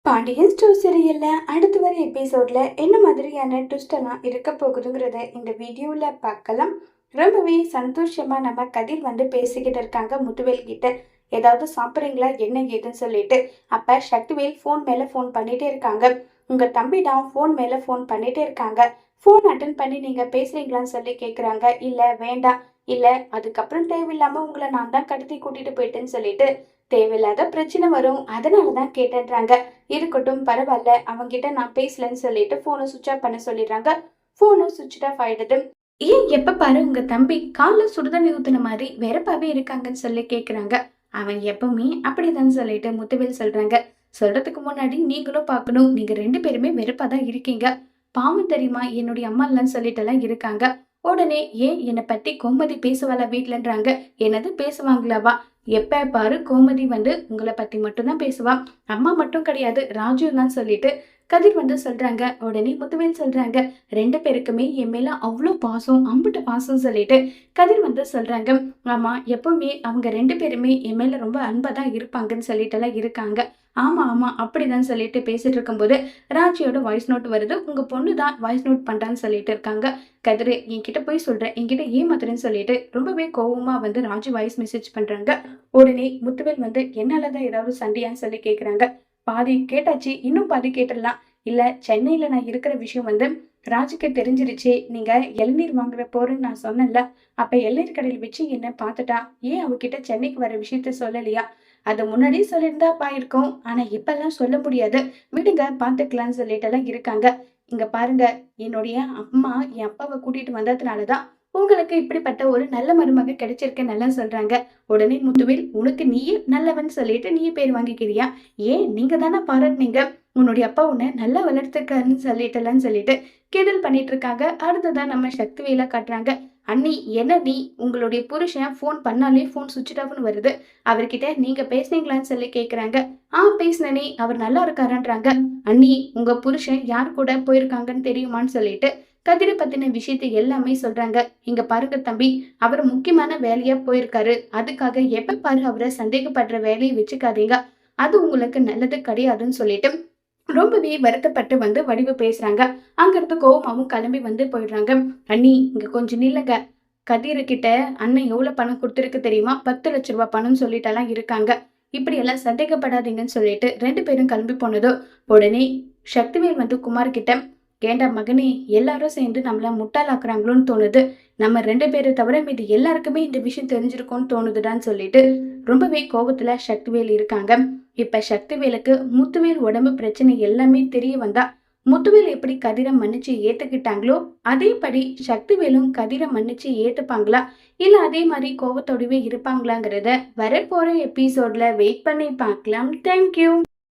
Pandian store சீரியல்ல அடுத்து வர எபிசோட்ல என்ன மாதிரியான ட்விஸ்ட் எல்லாம் இருக்க போகுதுங்கிறத இந்த வீடியோல பார்க்கலாம். ரொம்பவே சந்தோஷமா நம்ம கதிர் பேசிக்கிட்டு இருக்காங்க முத்துவேல் கிட்ட. ஏதாவது சாப்பிட்றீங்களா என்ன ஏதுன்னு சொல்லிட்டு. அப்ப சக்திவேல் ஃபோன் மேல ஃபோன் பண்ணிட்டே இருக்காங்க. உங்க தம்பி தான் ஃபோன் மேல ஃபோன் பண்ணிட்டே இருக்காங்க. ஃபோன் அட்டன் பண்ணி நீங்க பேசுறீங்களான்னு சொல்லி கேக்குறாங்க. இல்ல வேண்டாம், இல்ல அதுக்கப்புறம் தேவையில்லாம உங்களை நான் தான் கடத்தி கூட்டிட்டு போயிட்டேன்னு சொல்லிட்டு தேவையில்லாத பிரச்சனை வரும், அதனாலதான் கேட்டுன்றாங்க. இருக்கட்டும் பரவாயில்ல, அவங்கிட்ட நான் பேசலன்னு சொல்லிட்டு போனை சுவிட்ச் ஆஃப் பண்ண சொல்லிடுறாங்க. போனும் சுவிட்ச் ஆஃப் ஆயிடுது. ஏன் எப்ப பாரு உங்க தம்பி கால சுடுதண்ணி ஊத்துன மாதிரி வெறுப்பாவே இருக்காங்கன்னு சொல்லி கேக்குறாங்க. அவன் எப்பவுமே அப்படிதான் சொல்லிட்டு முத்துவேல் சொல்றாங்க. சொல்றதுக்கு முன்னாடி நீங்களும் பார்க்கணும், நீங்க 2 பேருமே வெறுப்பாதான் இருக்கீங்க. பாவம் தெரியுமா என்னுடைய அம்மா இல்லன்னு சொல்லிட்டு எல்லாம் இருக்காங்க. உடனே ஏன் என்னை பத்தி கோமதி பேசுவாளா வீட்டுலன்றாங்க. என்னது பேசுவாங்களாவா? எப்ப பாரு கோமதி உங்களை பத்தி மட்டும்தான் பேசுவா, அம்மா மட்டும் கிடையாது ராஜு தான் சொல்லிட்டு கதிர் சொல்றாங்க. உடனே முத்துவேல் சொல்றாங்க, 2 பேருக்குமே என் மேல அவ்வளோ பாசம், அம்புட்ட பாசம் சொல்லிட்டு கதிர் சொல்றாங்க. ஆமா எப்பவுமே அவங்க 2 பேருமே என் மேல ரொம்ப அன்பா தான் இருப்பாங்கன்னு சொல்லிட்டு எல்லாம் இருக்காங்க. ஆமா ஆமா அப்படிதான் சொல்லிட்டு பேசிட்டு இருக்கும்போது ராஜியோட வாய்ஸ் நோட் வருது. உங்க பொண்ணு தான் வாய்ஸ் நோட் பண்றான்னு சொல்லிட்டு இருக்காங்க. கதிர் என்கிட்ட போய் சொல்றேன், என்கிட்ட ஏமாத்துறேன்னு சொல்லிட்டு ரொம்பவே கோவமா ராஜு வாய்ஸ் மெசேஜ் பண்றாங்க. உடனே முத்துவேல் என்னாலதான் ஏதாவது சண்டையான்னு சொல்லி கேக்குறாங்க. பாதி கேட்டாச்சு, இன்னும் பாதி கேட்டுடலாம். இல்ல சென்னையில நான் இருக்கிற விஷயம் ராஜுக்கு தெரிஞ்சிருச்சு. நீங்க இளநீர் வாங்குற போறேன்னு நான் சொன்னேன்ல, அப்ப இளநீர் கடையில் வச்சு என்ன பார்த்துட்டா. ஏன் அவகிட்ட சென்னைக்கு வர விஷயத்த சொல்லலையா? அது முன்னாடியே சொல்லியிருந்தா பாயிருக்கும். ஆனா இப்பெல்லாம் சொல்ல முடியாது, விடுங்க பாத்துக்கலாம்னு சொல்லிட்டு எல்லாம் இருக்காங்க. இங்க பாருங்க, என்னுடைய அம்மா என் அப்பாவை கூட்டிட்டு வந்ததுனாலதான் உங்களுக்கு இப்படிப்பட்ட ஒரு நல்ல மருமக கிடைச்சிருக்க நல்லா சொல்றாங்க. உடனே முத்துவேல், உனக்கு நீயே நல்லவன் சொல்லிட்டு நீயே பேர் வாங்கிக்கிறியா? ஏன் நீங்க தானே பாராட்டினீங்க உன்னுடைய அப்பா உன்னை நல்லா வளர்த்துக்காருன்னு சொல்லிட்டு கிண்டல் பண்ணிட்டு இருக்காங்க. அடுத்ததான் நம்ம சக்திவேல காட்டுறாங்க. அண்ணி என்ன நீ உங்களுடைய புருஷன் போன் பண்ணாலே போன் சுவிட்ச் ஆஃப்னு வருது, அவர்கிட்ட நீங்க பேசுனீங்களான்னு சொல்லி கேக்குறாங்க. பேசினே, அவர் நல்லா இருக்காருன்றாங்க. அண்ணி உங்க புருஷன் யார் கூட போயிருக்காங்கன்னு தெரியுமான்னு சொல்லிட்டு கதிரை பத்தின விஷயத்தை எல்லாமே சொல்றாங்க. இங்க பாருங்க தம்பி, அவர் முக்கியமான வேலையா போயிருக்காரு, அதுக்காக எப்ப பாரு அவரை சந்தேகப்படுற வேலையை வச்சுக்காதீங்க, அது உங்களுக்கு நல்லது கிடையாதுன்னு சொல்லிட்டு ரொம்பவே வருத்தப்பட்டு வடிவு பேசுறாங்க. அங்கிருந்து கோவமாவும் கிளம்பி போயிடுறாங்க. அண்ணி இங்க கொஞ்சம் நில்லுங்க, கதிர கிட்ட அண்ணன் எவ்வளவு பணம் கொடுத்துருக்கு தெரியுமா? 10 லட்ச ரூபாய் பணம் சொல்லிட்டெல்லாம் இருக்காங்க. இப்படி எல்லாம் சந்தேகப்படாதீங்கன்னு சொல்லிட்டு 2 பேரும் கிளம்பி போனதோ உடனே சக்திவேல் குமார் கிட்ட, ஏண்டா மகனே, எல்லாரும் சேர்ந்து நம்மள முட்டாளாக்குறாங்களோன்னு தோணுது, நம்ம 2 பேரை தவிர மீது எல்லாருக்குமே இந்த விஷயம் தெரிஞ்சிருக்கும்னு தோணுதுடான்னு சொல்லிட்டு ரொம்பவே கோபத்துல சக்திவேல் இருக்காங்க. இப்ப சக்திவேலுக்கு முத்துவேல் உடம்பு பிரச்சனை எல்லாமே தெரிய வந்தா முத்துவேல் எப்படி கதிரை மன்னிச்சு ஏத்துக்கிட்டாங்களோ அதேபடி சக்திவேலும் கதிரை மன்னிச்சு ஏத்துப்பாங்களா, இல்ல அதே மாதிரி கோபத்தோடவே இருப்பாங்களாங்கிறத வரப்போற எபிசோட்ல வெயிட் பண்ணி பார்க்கலாம். தேங்க்யூ.